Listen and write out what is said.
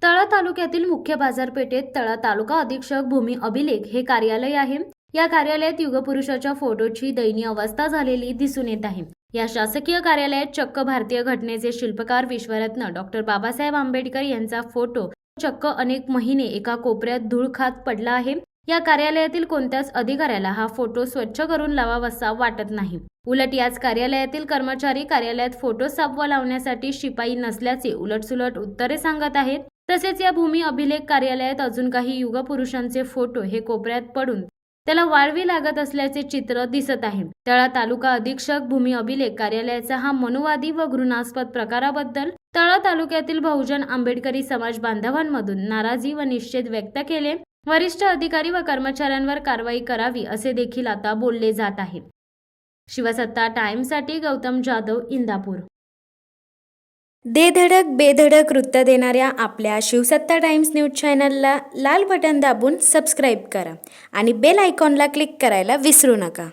तळा तालुक्यातील मुख्य बाजारपेठेत तळा तालुका अधीक्षक भूमी अभिलेख हे कार्यालय आहे। या कार्यालयात युगपुरुषाच्या फोटोची दयनीय अवस्था झालेली दिसून येत आहे। या शासकीय कार्यालयात चक्क भारतीय घटनेचे शिल्पकार विश्वरत्न डॉक्टर बाबासाहेब आंबेडकर यांचा फोटो चक्क अनेक महिने एका कोपऱ्यात धूळ खात पडला आहे। या कार्यालयातील कोणत्याच अधिकाऱ्याला हा फोटो स्वच्छ करून लावावासा वाटत नाही। उलट याच कार्यालयातील कर्मचारी कार्यालयात फोटो साफ लावण्यासाठी शिपाई नसल्याचे उलटसुलट उत्तरे सांगत आहेत। तसेच या भूमी अभिलेख कार्यालयात अजून काही युगपुरुषांचे फोटो हे कोपऱ्यात पडून त्याला वाळवी लागत असल्याचे चित्र दिसत आहे। तळा तालुका अधीक्षक भूमी अभिलेख कार्यालयाचा हा मनुवादी व घृणास्पद प्रकाराबद्दल तळा तालुक्यातील बहुजन आंबेडकरी समाज बांधवांमधून नाराजी व निषेध व्यक्त केले। वरिष्ठ अधिकारी व कर्मचाऱ्यांवर कारवाई करावी असे देखील आता बोलले जात आहे। शिवसत्ता टाइम्ससाठी गौतम जाधव, इंदापूर। दे धडक बेधडक वृत्त देणाऱ्या आपल्या शिवसत्ता टाइम्स न्यूज चॅनलला लाल बटन दाबून सबस्क्राईब करा आणि बेल आयकॉनला क्लिक करायला विसरू नका।